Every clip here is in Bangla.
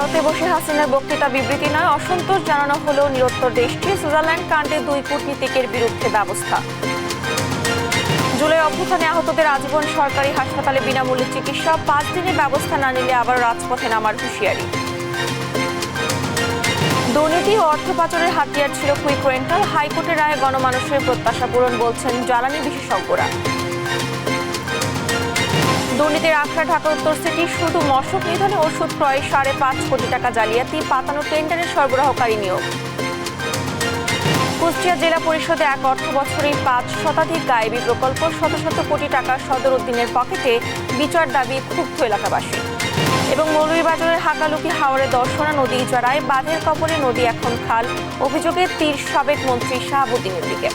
ভারতে বসে হাসিনার বক্তৃতা বিবৃতি নয়, অসন্তোষ জানানো হলেও নিরুত্তর দেশটি। সুইজারল্যান্ড কাণ্ডে 2 কূটনীতিকের বিরুদ্ধে ব্যবস্থা। জুলাই অভ্যুত্থানে আহতদের আজীবন সরকারি হাসপাতালে বিনামূল্যে চিকিৎসা, 5 দিনে ব্যবস্থা না নিলে আবার রাজপথে নামার হুঁশিয়ারি। দুর্নীতি ও অর্থ পাচারের হাতিয়ার ছিল কুইক রেন্টাল, হাইকোর্টের রায়ে গণমানুষের প্রত্যাশা পূরণ বলছেন জ্বালানি বিশেষজ্ঞরা। দুর্নীতির আখড়া ঢাকা উত্তর সিটি, শুধু মশক নিধনে ওষুধ ক্রয়ে 5.5 কোটি টাকা জালিয়াতি, পাতানো টেন্ডারের সরবরাহকারী নিয়োগ। কুষ্টিয়া জেলা পরিষদে এক অর্থ বছরেই 5 শতাধিক গায়েবী প্রকল্প, শত শত কোটি টাকা সদর উদ্দিনের পকেটে, বিচার দাবি ক্ষুব্ধ এলাকাবাসী। এবং মৌলভীবাজারের হাকালুকি হাওরে দর্শনা নদী ইজারায়, বাঁধের কবলে নদী এখন খাল, অভিযোগে তীর সাবেক মন্ত্রী শাহাবুদ্দিনের দিকে।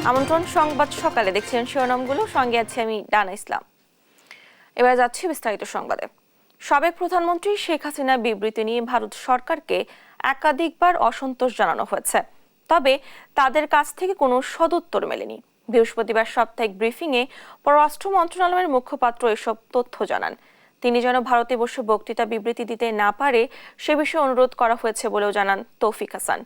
আমন্ত্রণ সংবাদ সকালে, দেখছেন শিরোনামগুলো, সঙ্গে আছি আমি ডানা ইসলাম। এবার যাচ্ছি বিস্তারিত সংবাদে। সাবেক প্রধানমন্ত্রী শেখ হাসিনার বিবৃতি নিয়ে ভারত সরকারকে একাধিকবার অসন্তোষ জানানো হয়েছে, তবে তাদের কাছ থেকে কোনো সদুত্তর মেলেনি। বৃহস্পতিবার সাপ্তাহিক ব্রিফিংয়ে পররাষ্ট্র মন্ত্রণালয়ের মুখপাত্র এসব তথ্য জানান। তিনি যেন ভারতে বসে বক্তৃতা বিবৃতি দিতে না পারে সে বিষয়ে অনুরোধ করা হয়েছে বলেও জানান তৌফিক হাসান।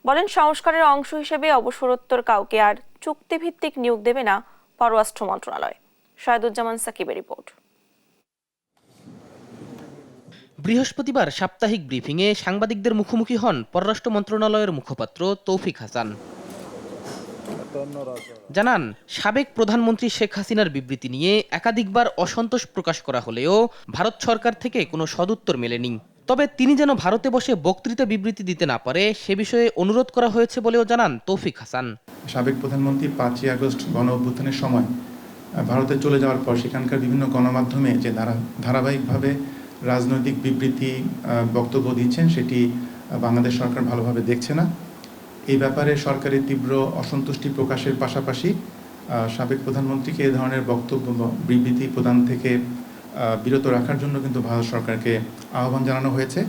বলেন, সংস্কারের অংশ হিসেবে অবসরোত্তর কাউকে আর চুক্তিভিত্তিক নিয়োগ দেবে না পররাষ্ট্র মন্ত্রণালয়। শাহেদুজ্জামান সাকিবের রিপোর্ট। বৃহস্পতিবার সাপ্তাহিক ব্রিফিংয়ে সাংবাদিকদের মুখোমুখি হন পররাষ্ট্র মন্ত্রণালয়ের মুখপাত্র তৌফিক হাসান। জানান, সাবেক প্রধানমন্ত্রী শেখ হাসিনার বিবৃতি নিয়ে একাধিকবার অসন্তোষ প্রকাশ করা হলেও ভারত সরকার থেকে কোনো সদুত্তর মেলেনি। তবে তিনি যেন ভারতে বসে বক্তৃতা বিবৃতি দিতে না পারে সে বিষয়ে অনুরোধ করা হয়েছে বলেও জানান তৌফিক হাসান। সাবেক প্রধানমন্ত্রী 5ই আগস্ট গণ অভ্যুত্থানের সময় ভারতে চলে যাওয়ার পর সেখানকার বিভিন্ন গণমাধ্যমে যে ধারাবাহিকভাবে রাজনৈতিক বিবৃতি বক্তব্য দিচ্ছেন, সেটি বাংলাদেশ সরকার ভালোভাবে দেখছে না। এই ব্যাপারে সরকারের তীব্র অসন্তুষ্টি প্রকাশের পাশাপাশি সাবেক প্রধানমন্ত্রীকে এ ধরনের বক্তব্য বিবৃতি প্রদান থেকে বিরত রাখার জন্য কিন্তু ভারত সরকারকে আহ্বান জানানো হয়েছে।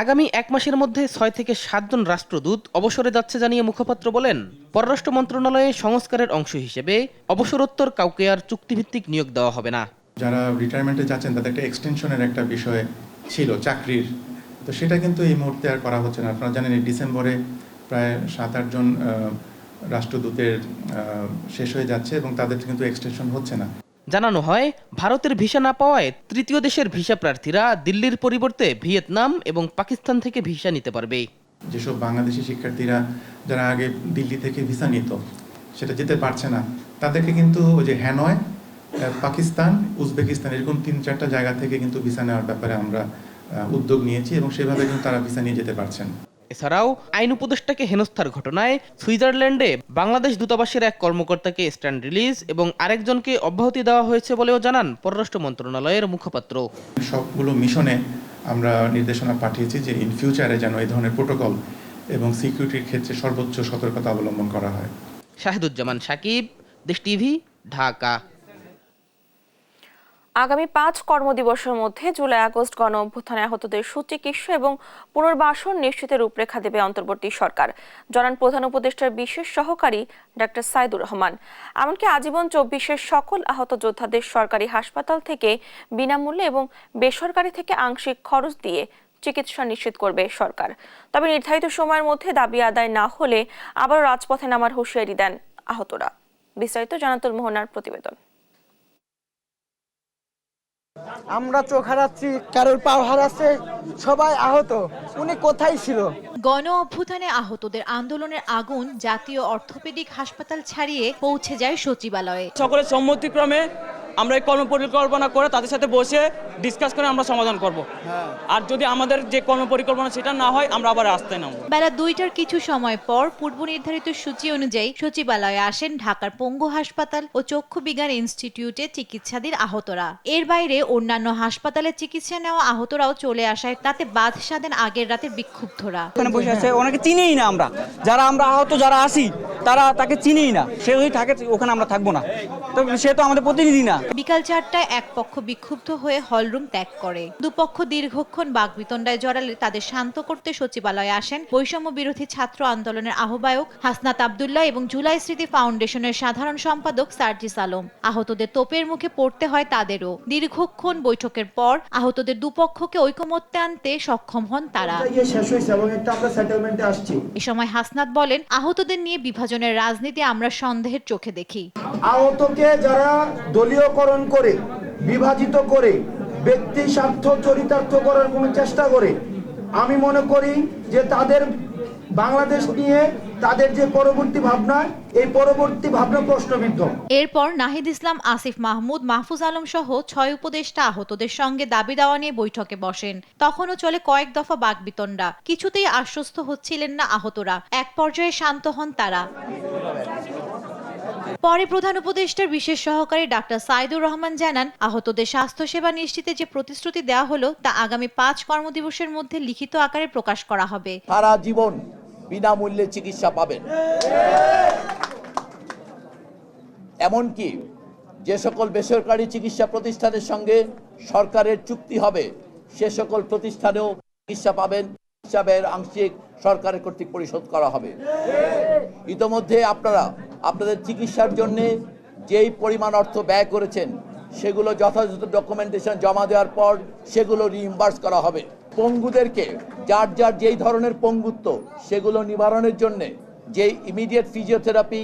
আগামী 1 মাসের মধ্যে 6 থেকে 7 জন রাষ্ট্রদূত অবসরে যাচ্ছে জানিয়ে মুখপাত্র বলেন, পররাষ্ট্র মন্ত্রণালয়ে সংস্কারের অংশ হিসেবে অবসরোত্তর কাউকে আর চুক্তিভিত্তিক নিয়োগ দেওয়া হবে না। যারা রিটায়ারমেন্টে যাচ্ছেন তাদের একটা এক্সটেনশনের একটা বিষয় ছিল চাকরির, তো সেটা কিন্তু এই মুহূর্তে আর করা হচ্ছে না। আপনারা জানেন, ডিসেম্বরে প্রায় 7-8 জন রাষ্ট্রদূতের শেষ হয়ে যাচ্ছে এবং তাদের কিন্তু এক্সটেনশন হচ্ছে না। জানানো হয়, ভারতের ভিসা না পাওয়ায় তৃতীয় দেশের ভিসা প্রার্থীরা দিল্লির পরিবর্তে ভিয়েতনাম এবং পাকিস্তান থেকে ভিসা নিতে পারবে। যেসব বাংলাদেশি শিক্ষার্থীরা যারা আগে দিল্লি থেকে ভিসা নিত সেটা যেতে পারছে না, তাদেরকে কিন্তু ওই যে হ্যানয়, পাকিস্তান, উজবেকিস্তান এরকম 3-4টা জায়গা থেকে কিন্তু ভিসা নেওয়ার ব্যাপারে আমরা উদ্যোগ নিয়েছি এবং সেভাবে কিন্তু তারা ভিসা নিয়ে যেতে পারছেন। এছাড়াও আইন উপদেষ্টাকে হেনস্থার ঘটনায় সুইজারল্যান্ডে বাংলাদেশ দূতাবাসের এক কর্মকর্তাকে স্ট্যান্ড রিলিজ এবং আরেকজনকে অব্যাহতি দেওয়া হয়েছে বলেও জানান পররাষ্ট্র মন্ত্রণালয়ের মুখপাত্র। সবগুলো মিশনে আমরা নির্দেশনা পাঠিয়েছি যে ইন ফিউচারে যেন এই ধরনের প্রোটোকল এবং সিকিউরিটির ক্ষেত্রে সর্বোচ্চ সতর্কতা অবলম্বন করা হয়। শাহেদুজ্জামান সাকিব, দেশ টিভি, ঢাকা। আগামী 5 কর্মদিবসের মধ্যে জুলাই আগস্ট গণ অভ্যুত্থানে আহতদের সুচিকিৎসা এবং পুনর্বাসন নিশ্চিতের রূপরেখা দেবে অন্তর্বর্তী সরকার, জানান প্রধান উপদেষ্টার বিশেষ সহকারী ডক্টর সাইদুর রহমান। এমনকি আজীবন 24-এর সকল আহত যোদ্ধাদের সরকারি হাসপাতাল থেকে বিনামূল্যে এবং বেসরকারি থেকে আংশিক খরচ দিয়ে চিকিৎসা নিশ্চিত করবে সরকার। তবে নির্ধারিত সময়ের মধ্যে দাবি আদায় না হলে আবার রাজপথে নামার হুঁশিয়ারি দেন আহতরা। বিস্তারিত জানাতুল মোহনার প্রতিবেদন। আমরা চোখ হারাচ্ছি, কারোর পা হারাচ্ছে, সবাই আহত। উনি কোথায় ছিল? গণ অভ্যুত্থানে আহতদের আন্দোলনের আগুন জাতীয় অর্থোপেডিক হাসপাতাল ছাড়িয়ে পৌঁছে যায় সচিবালয়ে। সকলের সম্মতিক্রমে আমরা এই কর্মপরিকল্পনা করে তাদের সাথে বসে ডিসকাস করে আমরা সমাধান করব। আর যদি আমাদের যে কর্মপরিকল্পনা সেটা না হয় আমরা আবার রাস্তায় নামব। বেলা 2টার কিছু সময় পর পূর্ব নির্ধারিত সূচি অনুযায়ী সচিবালয়ে আসেন ঢাকার পঙ্গু হাসপাতাল ও চক্ষু বিজ্ঞান ইনস্টিটিউটে চিকিৎসাধীন আহতরা। এর বাইরে অন্যান্য হাসপাতালে চিকিৎসা নেওয়া আহতরাও চলে আসায় তাতে বাধ সাধেন আগের রাতের বিক্ষুব্ধরা। ওখানে বসে আছে, ওনাকে চিনিই না আমরা, যারা আহত যারা আসি তারা তাকে চিনিই না। সে যদি থাকে ওখানে আমরা থাকবো না, তো সে তো আমাদের প্রতিনিধি না। বিকাল 4টায় এক পক্ষ বিক্ষুব্ধ হয়ে হলরুম ত্যাগ করে। দুপক্ষ দীর্ঘক্ষণ বাকবিতণ্ডায় জড়ালে তাদের শান্ত করতে সচিবালয়ে আসেন বৈষম্য বিরোধী ছাত্র আন্দোলনের আহ্বায়ক হাসনাত আব্দুল্লাহ এবং জুলাই স্মৃতি ফাউন্ডেশনের সাধারণ সম্পাদক সার্জিস আলম। আহতদের তোপের মুখে পড়তে হয় তাদেরও। দীর্ঘক্ষণ বৈঠকের পর আহতদের দুপক্ষকে ঐকমত্যে আনতে সক্ষম হন তারা। এ সময় হাসনাত বলেন, আহতদের নিয়ে বিভাজনের রাজনীতি আমরা সন্দেহের চোখে দেখি। আহতকে যারা দলীয়করণ করে, বিভাজিত করে, ব্যক্তি স্বার্থ চরিতার্থ করার কোনো চেষ্টা করে, আমি মনে করি যে তাদের বাংলাদেশ নিয়ে তাদের যে পরবর্তী ভাবনা, এই পরবর্তী ভাবনা প্রশ্নবিদ্ধ। এরপর নাহিদ ইসলাম, আসিফ মাহমুদ, মাহফুজ আলম সহ 6 উপদেষ্টা আহতদের সঙ্গে দাবি দাওয়া নিয়ে বৈঠকে বসেন। তখনও চলে কয়েক দফা বাকবিতণ্ডা। কিছুতেই আশ্বস্ত হচ্ছিলেন না আহতরা। এক পর্যায়ে শান্ত হন তারা। পরে প্রধান উপদেষ্টার বিশেষ সহকারী ডাক্তার সাইদুর রহমান জানান, আহতদের স্বাস্থ্যসেবা নিশ্চিতে যে প্রতিশ্রুতি দেওয়া হলো তা আগামী 5 কর্মদিবসের মধ্যে লিখিত আকারে প্রকাশ করা হবে। সারা জীবন বিনামূল্যে চিকিৎসা পাবেন। এমনকি যে সকল বেসরকারি চিকিৎসা প্রতিষ্ঠানের সঙ্গে সরকারের চুক্তি হবে, সে সকল প্রতিষ্ঠানেও চিকিৎসা পাবেন। চিকিৎসা ব্যয়ের আংশিক সরকারের কর্তৃক পরিশোধ করা হবে। ইতোমধ্যে আপনারা আপনাদের চিকিৎসার জন্য যেই পরিমাণ অর্থ ব্যয় করেছেন, সেগুলো যথাযথ ডকুমেন্টেশন জমা দেওয়ার পর সেগুলো রিইম্বার্স করা হবে। পঙ্গুদেরকে যার যার যেই ধরনের পঙ্গুত্ব, সেগুলো নিবারণের জন্য যে ইমিডিয়েট ফিজিওথেরাপি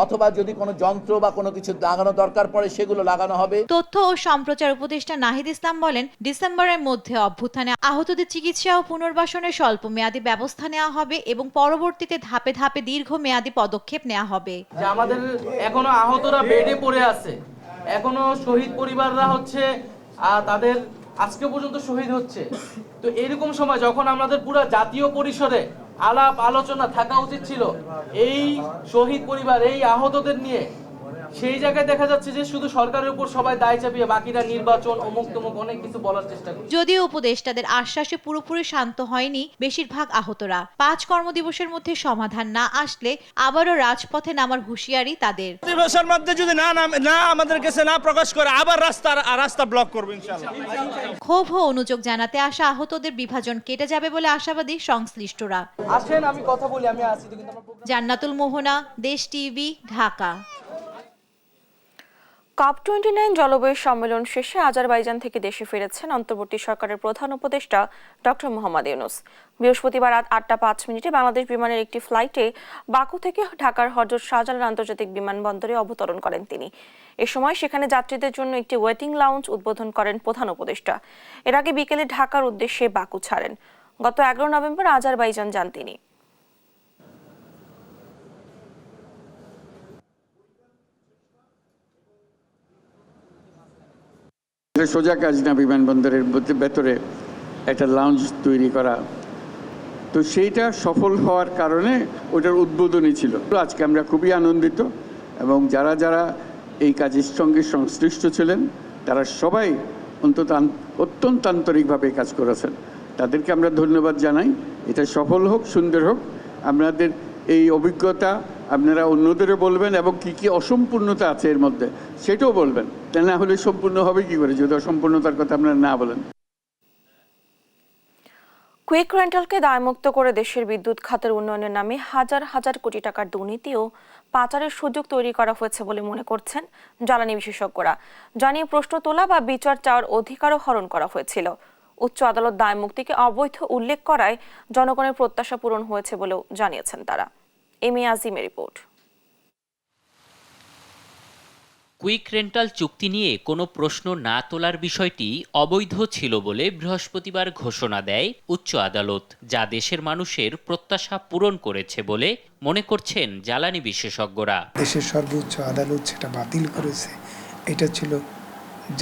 অথবা যদি কোনো যন্ত্র বা কোনো কিছু লাগানো দরকার পড়ে, সেগুলো লাগানো হবে। তথ্য ও সম্প্রচার উপদেষ্টা নাহিদ ইসলাম বলেন, ডিসেম্বরের মধ্যে অভ্যুত্থানে আহতদের চিকিৎসা ও পুনর্বাসনের স্বল্প মেয়াদী ব্যবস্থা নেওয়া হবে এবং পরবর্তীতে ধাপে ধাপে দীর্ঘমেয়াদী পদক্ষেপ নেওয়া হবে। যে আমাদের এখনো আহতরা বেডে পড়ে আছে, এখনো শহীদ পরিবাররা হচ্ছে তাদের আজকে পর্যন্ত শহীদ হচ্ছে। তো এরকম সময় যখন আমাদের পুরো জাতীয় পরিসরে আলাপ আলোচনা থাকা উচিত ছিল এই শহীদ পরিবার, এই আহতদের নিয়ে, সেই জায়গায় দেখা যাচ্ছে যে শুধু সরকারের উপর সবাই দায় চাপিয়ে বাকিরা নির্বাচন অমুক তমুক অনেক কিছু বলার চেষ্টা করে। যদিও উপদেষ্টাদের আশ্বাসে পুরোপুরি শান্ত হয়নি বেশিরভাগ আহতরা। 5 কর্মদিবসের মধ্যে সমাধান না আসলে আবারও রাজপথে নামার হুঁশিয়ারি তাদের। দিবসের মধ্যে যদি না আমাদের কাছে না প্রকাশ করে, আবার রাস্তা ব্লক করব ইনশাআল্লাহ। ক্ষোভ ও অনুযোগ জানাতে আসা আহতদের বিভাজন কেটে যাবে বলে আশাবাদী সংশ্লিষ্টরা। আসেন আমি কথা বলি, আমি আছি। জান্নাতুল মোহনা, দেশ টিভি, ঢাকা। COP29 জলবায়ু সম্মেলন শেষে আজারবাইজান থেকে দেশে ফিরেছেন অন্তর্বর্তী সরকারের প্রধান উপদেষ্টা ডক্টর মোহাম্মদ ইউনূস। বৃহস্পতিবার রাত 8টা 5 মিনিটে বাংলাদেশ বিমানের একটি ফ্লাইটে বাকু থেকে ঢাকার হযরত শাহজালাল আন্তর্জাতিক বিমানবন্দরে অবতরণ করেন তিনি। এ সময় সেখানে যাত্রীদের জন্য একটি ওয়েটিং লাউঞ্জ উদ্বোধন করেন প্রধান উপদেষ্টা। এর আগে বিকেলে ঢাকার উদ্দেশ্যে বাকু ছাড়েন। গত 11 নভেম্বর আজারবাইজান যান তিনি। সোজা কাজ না বিমানবন্দরের ভেতরে একটা লাউঞ্জ তৈরি করা, তো সেইটা সফল হওয়ার কারণে ওটার উদ্বোধনী ছিল। আজকে আমরা খুবই আনন্দিত এবং যারা যারা এই কাজের সঙ্গে সংশ্লিষ্ট ছিলেন তারা সবাই অত্যন্ত আন্তরিকভাবে কাজ করেছেন। তাদেরকে আমরা ধন্যবাদ জানাই। এটা সফল হোক, সুন্দর হোক। আপনাদের এই অভিজ্ঞতা আপনারা অন্যদেরও বলবেন এবং কি কি অসম্পূর্ণতা আছে এর মধ্যে সেটাও বলবেন। তা না হলে সম্পূর্ণ হবে কি করে যদি অসম্পূর্ণতার কথা আপনারা না বলেন। কুইক রেন্টালকে দায়মুক্ত করে দেশের বিদ্যুৎ খাতের উন্নয়নের নামে হাজার হাজার কোটি টাকার দুর্নীতি ও পাচারের সুযোগ তৈরি করা হয়েছে বলে মনে করছেন জ্বালানি বিশেষজ্ঞরা। জানিয়ে প্রশ্ন তোলা বা বিচার চাওয়ার অধিকারও হরণ করা হয়েছিল। উচ্চ আদালত দায়মুক্তিকে অবৈধ উল্লেখ করায় জনগণের প্রত্যাশা পূরণ হয়েছে বলেও জানিয়েছেন তারা। এমি আজিমের রিপোর্ট। কুইক রেন্টাল চুক্তি নিয়ে কোনো প্রশ্ন না তোলার বিষয়টি অবৈধ ছিল বলে বৃহস্পতিবার ঘোষণা দেয় উচ্চ আদালত, যা দেশের মানুষের প্রত্যাশা পূরণ করেছে বলে মনে করছেন জ্বালানি বিশেষজ্ঞরা। দেশের সর্বোচ্চ আদালত সেটা বাতিল করেছে, এটা ছিল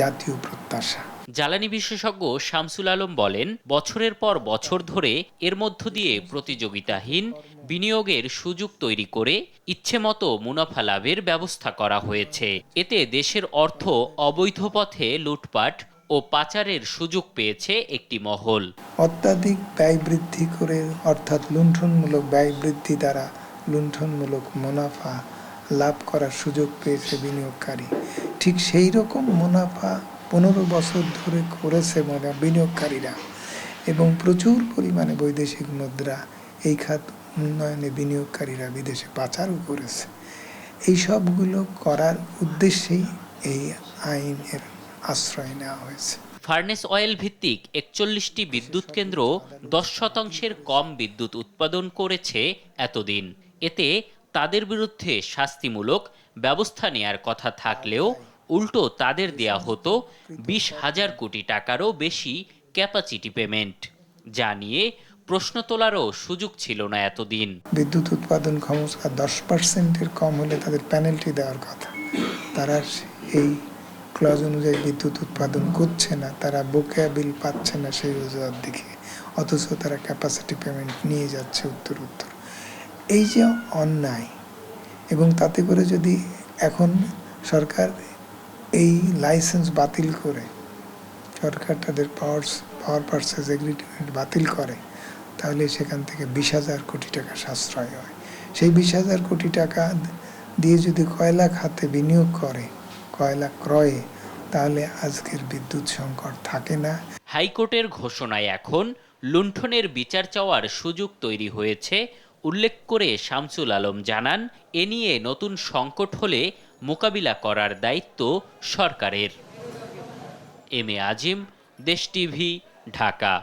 জাতীয় প্রত্যাশা। জ্বালানি বিশেষজ্ঞ শামসুল আলম বলেন, বছরের পর বছর ধরে এর মধ্য দিয়ে প্রতিযোগিতাহীন বিনিয়োগের সুযোগ তৈরি করে ইচ্ছেমতো মুনাফা লাভের ব্যবস্থা করা হয়েছে। এতে দেশের অর্থ অবৈধ পথে লুটপাট ও পাচারের সুযোগ পেয়েছে একটি মহল। অত্যাধিক ব্যয় বৃদ্ধি করে, অর্থাৎ লুণ্ঠনমূলক ব্যয় বৃদ্ধি দ্বারা লুণ্ঠনমূলক মুনাফা লাভ করার সুযোগ পেয়েছে বিনিয়োগকারী। ঠিক সেই রকম মুনাফা 15 বছর ধরে করেছে বিনিয়োগকারীরা, এবং প্রচুর পরিমাণে বৈদেশিক মুদ্রা এই খাত উন্নয়নে বিনিয়োগকারীরা বিদেশে পাচারও করেছে। এই সবগুলো করার উদ্দেশ্যেই এই আইনের আশ্রয় নেওয়া হয়েছে। ফার্নেস অয়েল ভিত্তিক 41টি বিদ্যুৎ কেন্দ্র 10% কম বিদ্যুৎ উৎপাদন করেছে এতদিন। এতে তাদের বিরুদ্ধে শাস্তিমূলক ব্যবস্থা নেয়ার কথা থাকলেও উল্টো তাদের দেয়া হতো 20,000 কোটি টাকারও বেশি ক্যাপাসিটি পেমেন্ট, যা নিয়ে প্রশ্ন তোলারও সুযোগ ছিল না এতদিন। বিদ্যুৎ উৎপাদন ক্ষমতা 10%-এর কম হলে তাদের পেনাল্টি দেওয়ার কথা। তারা এই ক্লজ অনুযায়ী বিদ্যুৎ উৎপাদন করছে না, তারা বকেয়া বিল পাচ্ছে না সেই অজুহাত দেখে, অথচ তারা ক্যাপাসিটি পেমেন্ট নিয়ে যাচ্ছে উত্তর। এই যে অন্যায়, এবং তাতে করে যদি এখন সরকার এই লাইসেন্স বাতিল করে, সরকার তাদের পাওয়ার পারচেজ এগ্রিমেন্ট বাতিল করে, তাহলে সেখান থেকে 20,000 কোটি টাকা সাশ্রয় হয়। সেই 20,000 কোটি টাকা দিয়ে যদি কয়লা খাতে বিনিয়োগ করে, কয়লা ক্রয়ে, তাহলে আজকের বিদ্যুৎ সংকট থাকে না। হাইকোর্টের ঘোষণায় এখন লুণ্ঠনের বিচার চাওয়ার সুযোগ তৈরি হয়েছে উল্লেখ করে শামসুল আলম জানান, এ নিয়ে নতুন সংকট হলে মোকাবিলা করার দায়িত্ব সরকারের। এম এ আজিম, দেশ টিভি, ঢাকা।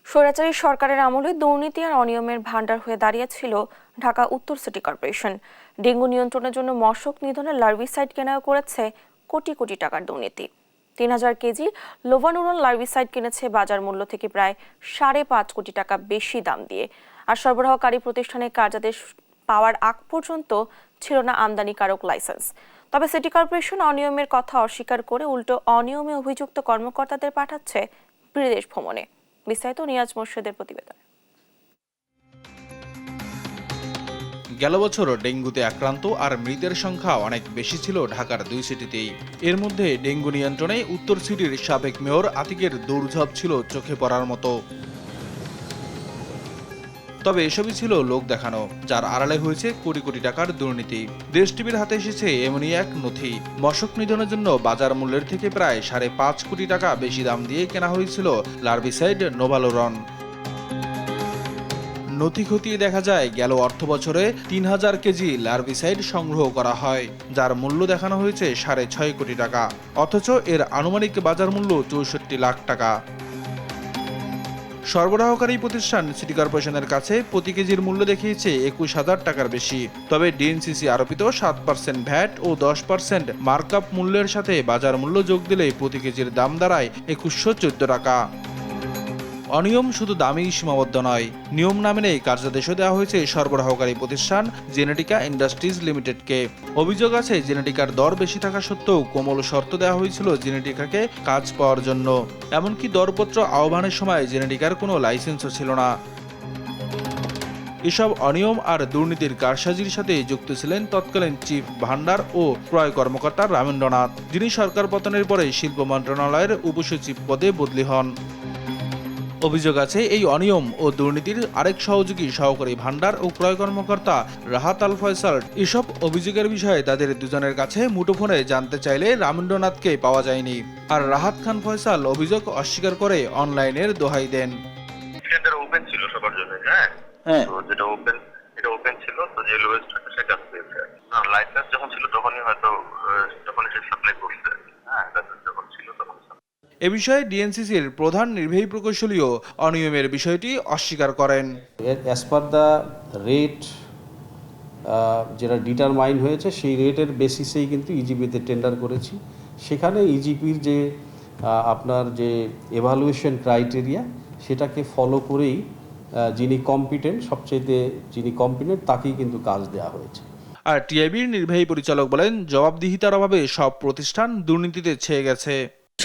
স্বৈরাচারী সরকারের আমলে দুর্নীতি আর অনিয়মের ভান্ডার হয়ে দাঁড়িয়েছিল ঢাকা উত্তর সিটি কর্পোরেশন। ডেঙ্গু নিয়ন্ত্রণের জন্য মশক নিধনের লার্ভিসাইড কেনাও করেছে কোটি কোটি টাকার দুর্নীতি। 3,000 কেজি লোভানুরন লার্ভিসাইড কিনেছে বাজার মূল্য থেকে প্রায় 5.5 কোটি টাকা বেশি দাম দিয়ে। আর সরবরাহকারী প্রতিষ্ঠানের কার্যাদেশ পাওয়ার আগ পর্যন্ত ছিল না আমদানিকারক লাইসেন্স। তবে সিটি কর্পোরেশন অনিয়মের কথা অস্বীকার করে উল্টো অনিয়মে অভিযুক্ত কর্মকর্তাদের পাঠাচ্ছে বিদেশ ভ্রমণে। বিস্তারিত নিয়াজ মোর্শেদের প্রতিবেদন। গেল বছর ডেঙ্গুতে আক্রান্ত আর মৃতের সংখ্যা অনেক বেশি ছিল ঢাকার 2 সিটিতেই। এর মধ্যে ডেঙ্গু নিয়ন্ত্রণে উত্তর সিটির সাবেক মেয়র আতিকের দৌড়ঝাঁপ ছিল চোখে পড়ার মতো। তবে এসবই ছিল লোক দেখানো, যার আড়ালে হয়েছে কোটি কোটি টাকার দুর্নীতি। দেশ টিভির হাতে এসেছে এমনই এক নথি। মশক নিধনের জন্য বাজার মূল্যের থেকে প্রায় 5.5 কোটি টাকা বেশি দাম দিয়ে কেনা হয়েছিল লার্ভিসাইড নোভালুরন। নথি খতিয়ে দেখা যায় গেল অর্থ বছরে 3,000 কেজি লার্ভিসাইড সংগ্রহ করা হয়, যার মূল্য দেখানো হয়েছে 6.5 কোটি টাকা, অথচ এর আনুমানিক বাজার মূল্য 64 লাখ টাকা। সরবরাহকারী প্রতিষ্ঠান সিটি কর্পোরেশনের কাছে প্রতি কেজির মূল্য দেখিয়েছে 21,000 টাকার বেশি। তবে ডিএনসিসি আরোপিত 7% ভ্যাট ও 10% মার্কআপ মূল্যের সাথে বাজার মূল্য যোগ দিলে প্রতি কেজির দাম দাঁড়ায় 2114 টাকা। অনিয়ম শুধু দামেই সীমাবদ্ধ নয়, নিয়ম না মেনেই কার্যাদেশও দেওয়া হয়েছে সরবরাহকারী প্রতিষ্ঠান জেনেটিকা ইন্ডাস্ট্রিজ লিমিটেডকে। অভিযোগ আছে জেনেটিকার দর বেশি থাকা সত্ত্বেও কোমল শর্ত দেওয়া হয়েছিল জেনেটিকাকে কাজ পাওয়ার জন্য। এমনকি দরপত্র আহ্বানের সময় জেনেটিকার কোনো লাইসেন্সও ছিল না। এসব অনিয়ম আর দুর্নীতির কারসাজির সাথে যুক্ত ছিলেন তৎকালীন চিফ ভান্ডার ও ক্রয় কর্মকর্তা রামেন্দ্রনাথ, যিনি সরকার পতনের পরে শিল্প মন্ত্রণালয়ের উপসচিব পদে বদলি হন। অভিযোগ আছে এই অনিয়ম ও দুর্নীতির আরেক সহযোগী সহকারী ভান্ডার ও ক্রয় কর্মকর্তা রাহাত আল ফয়সাল। এসব অভিযোগের বিষয়ে তাদের দুজনের কাছে মুঠোফোনে জানতে চাইলে রামেন্দ্রনাথকে পাওয়া যায়নি, আর রাহাত খান ফয়সাল অভিযোগ অস্বীকার করে অনলাইনের দোহাই দেন। ওপেন ছিল সবার জন্য, তো যেটা ওপেন ছিল, তো যে লোয়েস্ট সে কাজ পেয়েছে। না, লাইসেন্স যখন ছিল তখনই হয়তো যখনই সে সাপ্লাই করছে, লাইসেন্স যখন ছিল তখন। এ বিষয়ে ডিএনসিসির প্রধান নির্বাহী প্রকৌশলীও অনিয়মের বিষয়টি অস্বীকার করেন। অ্যাজ পার দ্য রেট যেটা ডিটারমাইন হয়েছে, সেই রেটের বেসিসেই কিন্তু ইজিপিতে টেন্ডার করেছি। সেখানে ইজিপির যে আপনার যে এভালুয়েশন ক্রাইটেরিয়া, সেটাকে ফলো করেই যিনি কম্পিটেন্ট, যিনি কম্পিটেন্ট তাকেই কিন্তু কাজ দেওয়া হয়েছে। আর টিআইবির নির্বাহী পরিচালক বলেন, জবাবদিহিতার অভাবে সব প্রতিষ্ঠান দুর্নীতিতে ছেয়ে গেছে।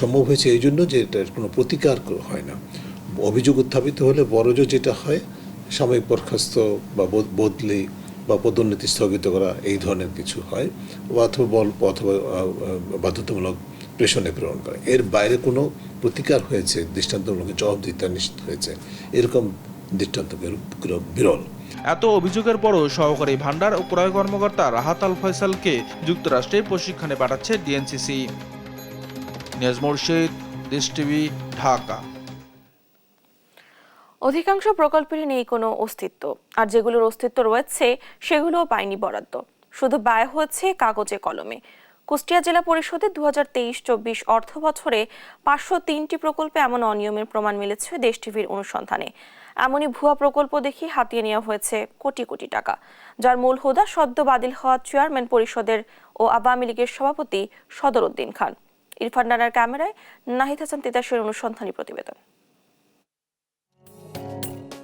সম্ভব হয়েছে এই জন্য যে এটার কোনো প্রতিকার হয় না। অভিযোগ উত্থাপিত হলে বড়জোর যেটা হয়, সাময়িক বরখাস্ত বা বদলি বা পদোন্নতি স্থগিত করা, এই ধরনের কিছু হয়, অথবা বাধ্যতামূলক প্রেষণে প্রেরণ করা। এর বাইরে কোনো প্রতিকার হয়েছে, দৃষ্টান্তমূলক জবাবদিহিতা নিশ্চিত হয়েছে, এরকম দৃষ্টান্ত বিরল। এত অভিযোগের পরও সহকারী ভান্ডার ও ক্রয় কর্মকর্তা রাহাত আল ফয়সালকে যুক্তরাষ্ট্রে প্রশিক্ষণে পাঠাচ্ছে ডিএনসিসি। নিয়াজ মুর্শিদ, দেশ টিভি, ঢাকা। অধিকাংশ প্রকল্পেরই নেই কোনো অস্তিত্ব, আর যেগুলোর অস্তিত্ব রয়েছে সেগুলোও পায়নি বরাদ্দ, শুধু ব্যয় হচ্ছে কাগজে কলমে। কুষ্টিয়া জেলা পরিষদের 2023-24 অর্থ বছরে 503টি প্রকল্পে এমন অনিয়মের প্রমাণ মিলেছে দেশ টিভির অনুসন্ধানে। এমনই ভুয়া প্রকল্প দেখে হাতিয়ে নেওয়া হয়েছে কোটি কোটি টাকা, যার মূল হোদা সদ্য বাতিল হওয়া চেয়ারম্যান পরিষদের ও আওয়ামী লীগের সভাপতি সদরউদ্দিন খান। ইরফান রানার ক্যামেরায় নাহিদ হাসান তিতাসের অনুসন্ধানী প্রতিবেদন।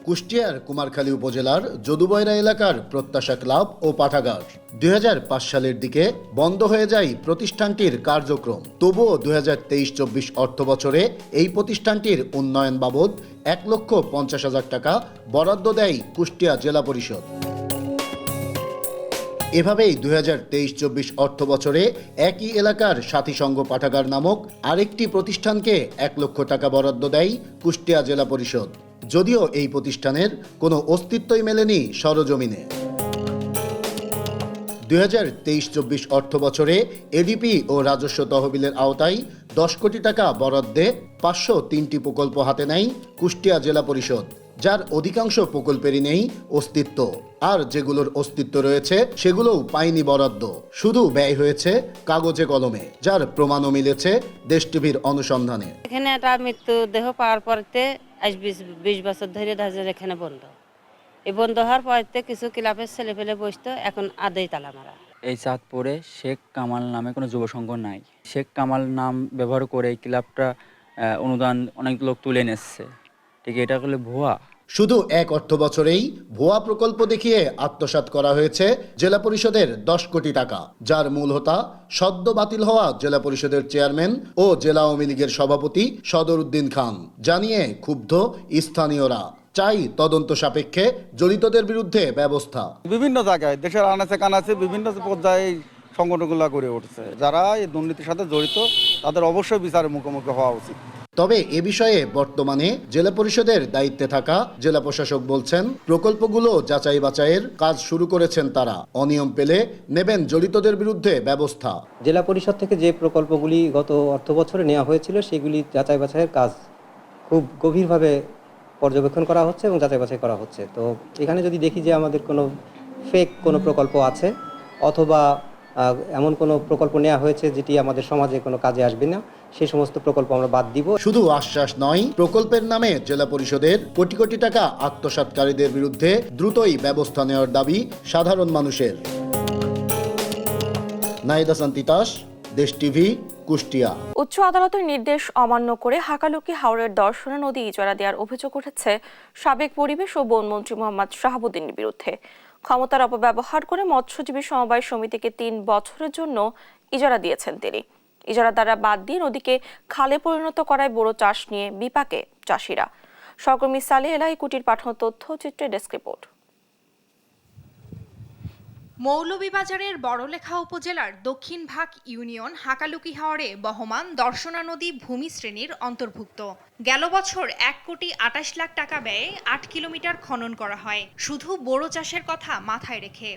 কুষ্টিয়ার কুমারখালী উপজেলার যদুবয়রা এলাকার প্রত্যাশা ক্লাব ও পাঠাগার 2005 সালের দিকে বন্ধ হয়ে যায় প্রতিষ্ঠানটির কার্যক্রম। তবুও 2023-24 অর্থ বছরে এই প্রতিষ্ঠানটির উন্নয়ন বাবদ 1,50,000 টাকা বরাদ্দ দেয় কুষ্টিয়া জেলা পরিষদ। এভাবেই 2023-24 অর্থ বছরে একই এলাকার সাথী সংঘ পাঠাগার নামক আরেকটি প্রতিষ্ঠানকে 1 লক্ষ টাকা বরাদ্দ দেয় কুষ্টিয়া জেলা পরিষদ, যদিও এই প্রতিষ্ঠানের কোনো অস্তিত্বই মেলেনি সরজমিনে। 2023-24 অর্থ বছরে এডিপি ও রাজস্ব তহবিলের আওতায় 10 কোটি টাকা বরাদ্দে 503টি প্রকল্প হাতে নেয় কুষ্টিয়া জেলা পরিষদ, যার অধিকাংশ প্রকল্পেরই নেই অস্তিত্ব, আর যেগুলোর অস্তিত্ব রয়েছে সেগুলোও পায়নি বরাদ্দ, শুধু ব্যয় হয়েছে কাগজে কলমে, যার প্রমাণও মিলেছে দেশ টিভির অনুসন্ধানে। এখানে একটা মৃত্যুদেহ পাওয়ার পরতে আজ 20 বছর ধরে এখানে বন্ধ। এই বন্ধ হওয়ার পরতে কিছু ক্লাবের ছেলে ফেলে বসতো, এখন আদেই তালা মারা। এই চাঁদপুরে শেখ কামাল নামে কোনো যুব সংঘ নাই। শেখ কামাল নাম ব্যবহার করে এই ক্লাবটা অনুদান অনেক লোক তুলে নিচ্ছে, ঠিক এটা করলে ভুয়া। শুধু এক অর্থ বছরেই ভুয়া প্রকল্প দেখিয়ে আত্মসাৎ করা হয়েছে জেলা পরিষদের 10 কোটি টাকা, যার মূল হোতা সদ্য বাতিল হওয়া জেলা পরিষদের চেয়ারম্যান ও জেলা আওয়ামী লীগের সভাপতি সদরউদ্দিন খান। জানিয়ে ক্ষুব্ধ স্থানীয়রা, চাই তদন্ত সাপেক্ষে জড়িতদের বিরুদ্ধে ব্যবস্থা। বিভিন্ন জায়গায় দেশের আনাচে কানাচে বিভিন্ন পর্যায়ে সংগঠনগুলো গড়ে উঠছে, যারা এই দুর্নীতির সাথে জড়িত তাদের অবশ্যই বিচারের মুখোমুখি হওয়া উচিত। তবে এ বিষয়ে বর্তমানে জেলা পরিষদের দায়িত্বে থাকা জেলা প্রশাসক বলছেন, প্রকল্পগুলো যাচাই বাছাইয়ের কাজ শুরু করেছেন তারা। অনিয়ম পেলে নেবেন জড়িতদের বিরুদ্ধে ব্যবস্থা। জেলা পরিষদ থেকে যে প্রকল্পগুলি গত অর্থ বছরে নেওয়া হয়েছিল সেগুলি যাচাই বাছাইয়ের কাজ খুব গভীরভাবে পর্যবেক্ষণ করা হচ্ছে এবং যাচাই বাছাই করা হচ্ছে। তো এখানে যদি দেখি যে আমাদের কোনো ফেক কোনো প্রকল্প আছে অথবা এমন কোনো প্রকল্প নেওয়া হয়েছে যেটি আমাদের সমাজে কোনো কাজে আসবে না, সেই সমস্ত প্রকল্প আমরা বাদ দিব। শুধু আশ্বাস নয়, প্রকল্পের নামে জেলা পরিষদের কোটি কোটি টাকা আত্মসাৎকারীদের বিরুদ্ধে দ্রুতই ব্যবস্থা নেওয়ার দাবি সাধারণ মানুষের। নাহিদ হাসান তিতাস, দেশ টিভি, কুষ্টিয়া। উচ্চ আদালতের নির্দেশ অমান্য করে হাকালুকি হাওরের দর্শনা নদী ইজারা দেওয়ার অভিযোগ উঠেছে সাবেক পরিবেশ ও বনমন্ত্রী মোহাম্মদ শাহাবুদ্দিনের বিরুদ্ধে। ক্ষমতার অপব্যবহার করে মৎস্যজীবী সমবায় সমিতিকে 3 বছরের জন্য ইজারা দিয়েছেন তিনি। ইজারা দ্বারা বাদ দিয়ে নদীকে খালে পরিণত করায় বড় চাষ নিয়ে বিপাকে চাষিরা। সহকর্মী সালে এলাই কুটির পাঠানো তথ্যচিত্রে ডেস্ক রিপোর্ট। মৌলভীবাজারের বড়লেখা উপজেলার দক্ষিণ ভাগ ইউনিয়ন হাকালুকি হাওরে বহমান দর্শনা নদী ভূমি শ্রেণীর অন্তর্ভুক্ত। গেল বছর 1,28,00,000 টাকা ব্যয়ে 8 কিলোমিটার খনন করা হয়, শুধু বোরো চাষের কথা মাথায় রেখে।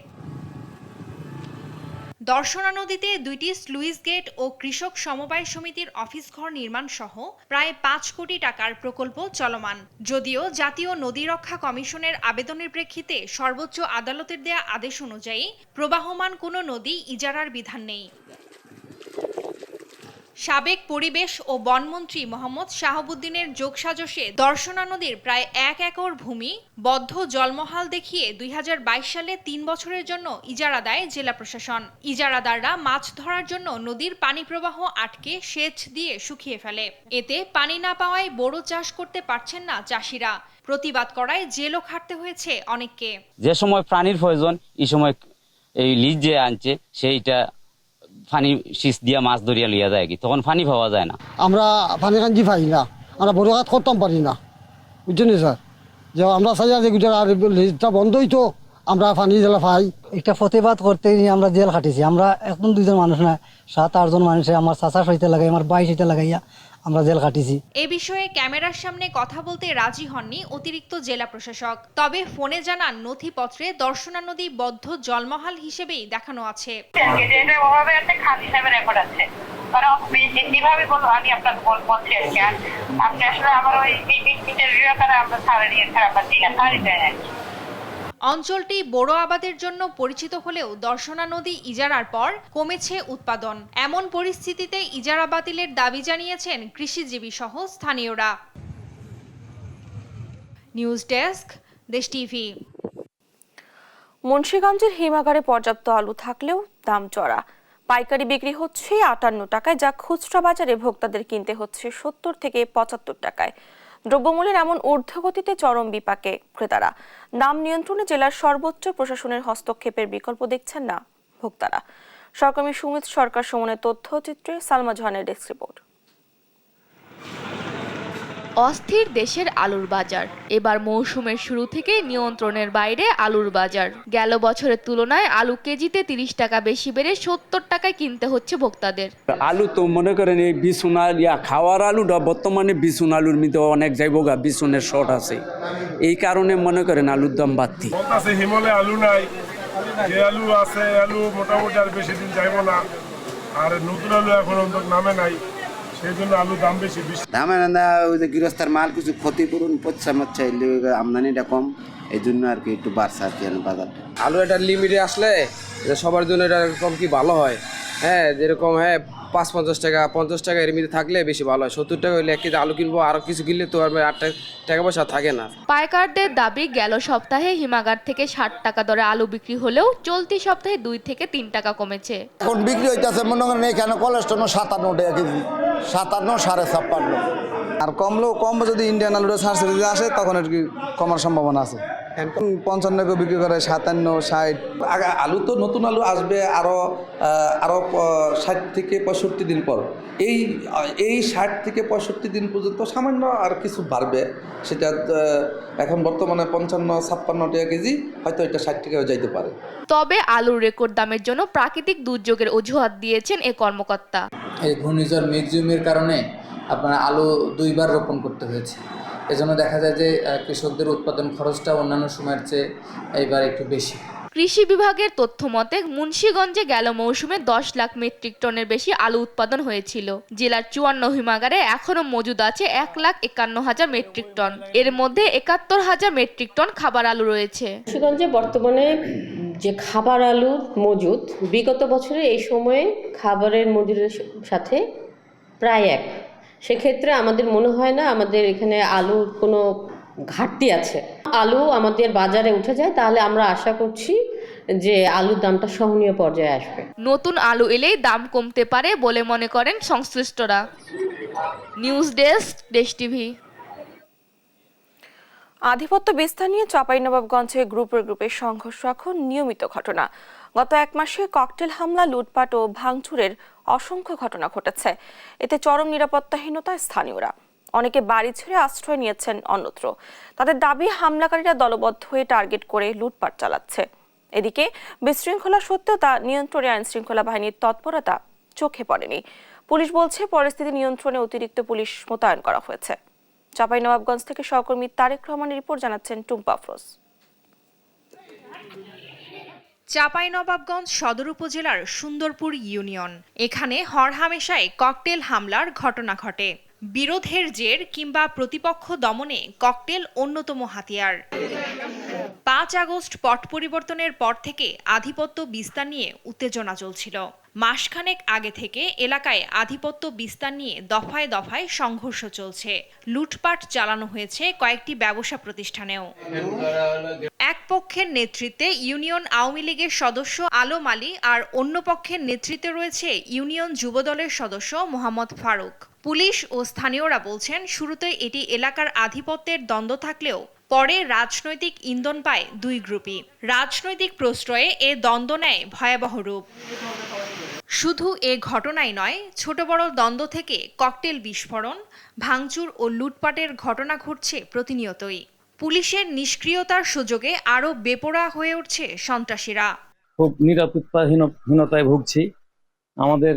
দর্শনা নদীতে 2টি স্লুইস গেট ও কৃষক সমবায় সমিতির অফিস ঘর নির্মাণ সহ প্রায় 5 কোটি টাকার প্রকল্প চলমান। যদিও জাতীয় নদী রক্ষা কমিশনের আবেদনের প্রেক্ষিতে সর্বোচ্চ আদালতের দেয়া আদেশ অনুযায়ী প্রবাহমান কোনো নদী ইজারার বিধান নেই। সাবেক পরিবেশ ও বনমন্ত্রী মোহাম্মদ শাহাবুদ্দিনের যোগসাজশে দর্শনা নদীর প্রায় 1 একর ভূমি বদ্ধ জলমহাল দেখিয়ে 2022 সালে 3 বছরের জন্য ইজারা দেয় জেলা প্রশাসন। ইজারাদাররা মাছ ধরার জন্য নদীর পানি প্রবাহ আটকে সেচ দিয়ে শুকিয়ে ফেলে। এতে পানি না পাওয়ায় বোরো চাষ করতে পারছেন না চাষিরা। প্রতিবাদ করায় জেলও খাটতে হয়েছে অনেককে। যে সময় প্রাণীর প্রয়োজন এই সময় এই লিজ যে আনছে সেইটা পানি শীষ দিয়া মাছ ধরিয়া লইয়া যায় কি, তখন পানি পাওয়া যায় না। আমরা পানি কাঞ্জি পাই না, আমরা বড় হাত করতাম পারি না, বুঝছেন স্যার। যে আমরা চাই যে লিজটা বন্ধই তো আমরা পানি জেলা পাই। একটা প্রতিবাদ করতে আমরা জেল খাটিছি। আমরা এখন 2জন মানুষ না, 7-8 জন মানুষে আমার চাচা সইতে লাগাই, আমার ভাই সইতে লাগাইয়া আমরা জেল কাটিছি। এ বিষয়ে ক্যামেরার সামনে কথা বলতে রাজি হননি অতিরিক্ত জেলা প্রশাসক। তবে ফোনে জানান নথিপত্রে দর্শনা নদী বদ্ধ জলমহাল হিসেবেই দেখানো আছে। অঞ্চলটি বোরো আবাদের জন্য পরিচিত হলেও দর্শনা নদী ইজারার পর কমেছে উৎপাদন। এমন পরিস্থিতিতে ইজারা বাতিলের দাবি জানিয়েছেন কৃষিজীবী সহ স্থানীয়রা। নিউজ ডেস্ক, দেশ টিভি। মুন্সিগঞ্জের হিমাগারে পর্যাপ্ত আলু থাকলেও দাম চড়া। পাইকারি বিক্রি হচ্ছে 58 টাকায়, যা খুচরা বাজারে ভোক্তাদের কিনতে হচ্ছে 70 থেকে 75 টাকায়। দ্রব্যমূল্যের এমন ঊর্ধ্বগতিতে চরম বিপাকে ক্রেতারা। দাম নিয়ন্ত্রণে জেলার সর্বোচ্চ প্রশাসনের হস্তক্ষেপের বিকল্প দেখছেন না ভোক্তারা। সহকর্মী সুমিত সরকার সুমনের তথ্যচিত্রে সালমা জাহানের ডেস্ক রিপোর্ট। অস্থির দেশের আলুর বাজার। এবার মৌসুমের শুরু থেকে নিয়ন্ত্রণের বাইরে আলুর বাজার। গেল বছরের তুলনায় আলু কেজিতে 30 টাকা বেশি বেড়ে 70 টাকায় কিনতে হচ্ছে ভোক্তাদের। আলু তো মনে করেন এই বিছুনা খাওয়ার আলুটা বর্তমানে বিছুন আলুর মধ্যে অনেক যাইবগা, বিছুনের শর্ট আছে, এই কারণে মনে করেন আলুর দাম বাড়তি। হিমালয় আলু নাই, যে আলু আছে আলু মোটামুটি আর বেশি দিন যাইব না, আর নতুন আলু এখন নামে নাই, সেই জন্য আলু দাম বেশি। দামে না ওই যে গৃহস্থের মাল কিছু ক্ষতিপূরণ পচ্ছা মচ্ছা এলে আমদানিটা কম, এই জন্য আর কি একটু বাড়ছে আর কি বাজার। আলু এটা লিমিটে আসলে সবার জন্য এটা কম কি ভালো হয়। হ্যাঁ, যেরকম ৫-৫০ টাকা 50 টাকা এর মধ্যে থাকলে বেশি ভালো হয়। 70 টাকা হলে 1 কেজি আলু কিনবো, আরো কিছু কিনলে তো আর 8 টাকা পয়সা থাকে না। পাইকারদের দাবি, গেল সপ্তাহে হিমাগার থেকে 60 টাকা দরে আলু বিক্রি হলেও চলতি সপ্তাহে 2 থেকে 3 টাকা কমেছে। এখন বিক্রি হইতেছে মনে করেন এখানে কোলেস্ট্রল 57 টাকা কেজি, 57 56.5। আর কম যদি ইন্ডিয়ান আলুটা সার্সে যদি আসে তখন আর কি কমার সম্ভাবনা আছে। 55 বিক্রি করে 57, 60। আলু তো নতুন আলু আসবে আরো 60 থেকে 65 দিন পর। এই 60 থেকে 65 দিন পর্যন্ত সামান্য আর কিছু বাড়বে, সেটা এখন বর্তমানে 55-56 টাকা কেজি, হয়তো এটা 60 টাকাও যাইতে পারে। তবে আলুর রেকর্ড দামের জন্য প্রাকৃতিক দুর্যোগের অজুহাত দিয়েছেন এ কর্মকর্তা। এই ঘূর্ণিঝড় মেঘজুমের কারণে আপনার আলু 2 বার রোপণ করতে হয়েছে। এজন্য দেখা যায় যে কৃষকদের উৎপাদন খরচটা অন্যান্য সময়ের চেয়ে এইবার একটু বেশি। কৃষি বিভাগের তথ্য মতে মুন্সিগঞ্জে গেল মৌসুমে 10 লাখ মেট্রিক টনের বেশি আলু উৎপাদন হয়েছিল। জেলার 54 হিমাগারে এখনো মজুদ আছে 1,51,000 মেট্রিক টন। এর মধ্যে 71,000 মেট্রিক টন খাবার আলু রয়েছে। মুন্সিগঞ্জে বর্তমানে যে খাবার আলুর মজুদ বিগত বছরে এই সময়ে খাবারের মজুদের সাথে প্রায় এক। সেক্ষেত্রে আমাদের মনে হয় না আমাদের এখানে আলুর কোনো ঘাটতি আছে। আলু আমাদের বাজারে উঠে যায়, তাহলে আমরা আশা করছি যে আলুর দামটা সহনীয় পর্যায়ে আসবে। নতুন আলু এলেই দাম কমতে পারে বলে মনে করেন সংশ্লিষ্টরা। নিউজ ডেস্ক, দেশ টিভি। আধিপত্য বিস্তার নিয়ে চাঁপাইনবাবগঞ্জে গ্রুপে সংঘর্ষ এখন নিয়মিত ঘটনা। গত 1 মাসে ককটেল হামলা, লুটপাট ও ভাঙচুরের অসংখ্য ঘটনা ঘটেছে। এতে চরম নিরাপত্তাহীনতা স্থানীয়রা। অনেকে বাড়ি ছেড়ে আশ্রয় নিয়েছেন অন্যত্র। তাদের দাবি, হামলাকারীরা দলবদ্ধ হয়ে টার্গেট করে লুটপাট চালাচ্ছে। এদিকে বিশৃঙ্খলা সত্ত্বেও তা নিয়ন্ত্রণে আইনশৃঙ্খলা বাহিনীর তৎপরতা চোখে পড়েনি। পুলিশ বলছে পরিস্থিতি নিয়ন্ত্রণে অতিরিক্ত পুলিশ মোতায়েন করা হয়েছে। চাঁপাইনবাবগঞ্জ থেকে সহকর্মী তারেক রহমানের রিপোর্ট, জানাচ্ছেন টুম্পা আফরোজ। চাঁপাইনবাবগঞ্জ সদর উপজেলার সুন্দরপুর ইউনিয়ন। এখানে হরহামেশাই ককটেল হামলার ঘটনা ঘটে। বিরোধের জের কিংবা প্রতিপক্ষ দমনে ককটেল অন্যতম হাতিয়ার। 5 আগস্ট পট পরিবর্তনের পর থেকে আধিপত্য বিস্তার নিয়ে উত্তেজনা চলছিল। মাসখানেক আগে থেকে এলাকায় আধিপত্য বিস্তার নিয়ে দফায় দফায় সংঘর্ষ চলছে। লুটপাট চালানো হয়েছে কয়েকটি ব্যবসা প্রতিষ্ঠানেও। এক পক্ষের নেতৃত্বে ইউনিয়ন আওয়ামী লীগের সদস্য আলম আলী, আর অন্য পক্ষের নেতৃত্বে রয়েছে ইউনিয়ন যুবদলের সদস্য মোহাম্মদ ফারুক। পুলিশ ও স্থানীয়রা বলছেন, শুরুতে এটি এলাকার আধিপত্যের দ্বন্দ্ব থাকলেও পরে রাজনৈতিক ইন্ধন পায় 2 গ্রুপই। রাজনৈতিক প্রশ্রয়ে এ দ্বন্দ্ব নেয় ভয়াবহ রূপ। শুধু এ ঘটনাই নয়, ছোট বড় দ্বন্দ্ব থেকে ককটেল বিস্ফোরণ, ভাঙচুর ও লুটপাটের ঘটনা ঘটছে প্রতিনিয়তই। পুলিশের নিষ্ক্রিয়তার সুযোগে আরও বেপরোয়া হয়ে উঠছে সন্ত্রাসীরা। খুব নিরাপত্তাহীনতায় ভুগছি। আমাদের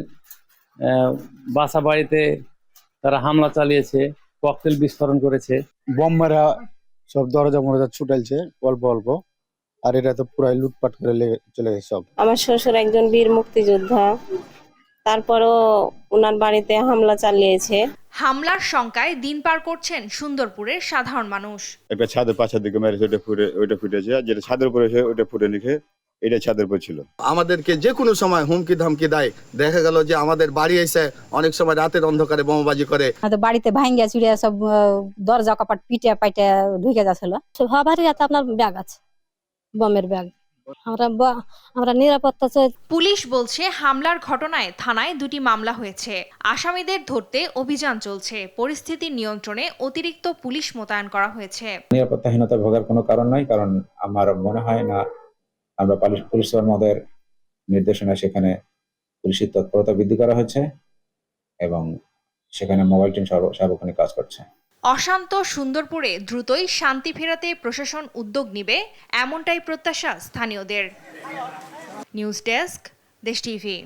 বাসা বাড়িতে তারা হামলা চালিয়েছে, ককটেল বিস্ফোরণ করেছে, বম মারা সব দরজা মরজা ছুটাইছে অল্প অল্প। আর এটা তো পুরাই লুটপাট করে চলে গেছে সব। আমার শ্বশুর একজন বীর মুক্তিযোদ্ধা, তারপরও ওনার বাড়িতে হামলা চালিয়েছে। হামলার শঙ্কায় দিন পার করছেন সুন্দরপুরের সাধারণ মানুষ। একটা ছাদের পাশের দিকে মেরেছে, ওইটা ফুটেছে, আর যেটা ছাদের উপরে ওইটা ফুটে লিখে এটা ছাদের উপর ছিল। আমাদেরকে যে কোনো সময় হুমকি ধামকি দেয়। দেখা গেল যে আমাদের বাড়ি এসে অনেক সময় রাতের অন্ধকারে বোমাবাজি করে। বাড়িতে ভাঙ্গিয়া চুরিয়া সব দরজা কাপাট পিটে পাইটে ঢুকে যাচ্ছিল। সবারই আপনার ব্যাগ আছে, বমের ব্যাগ। আমরা নিরাপত্তা চাই। পুলিশ বলছে হামলার ঘটনায় থানায় 2টি মামলা হয়েছে। আসামিদের ধরতে অভিযান চলছে। পরিস্থিতি নিয়ন্ত্রণে অতিরিক্ত পুলিশ মোতায়েন করা হয়েছে। নিরাপত্তাহীনতা ভোগার কোনো কারণ নাই, কারণ আমার মনে হয় না আমরা পুলিশ মহোদয়ের নির্দেশনা সেখানে পুলিশের তৎপরতা বৃদ্ধি করা হয়েছে এবং সেখানে মোবাইল টিম সার্বক্ষণিক কাজ করছে। অশান্ত সুন্দরপুরে দ্রুতই শান্তি ফেরাতে প্রশাসন উদ্যোগ নেবে, এমনটাই প্রত্যাশা স্থানীয়দের। নিউজ ডেস্ক, দেশ টিভি।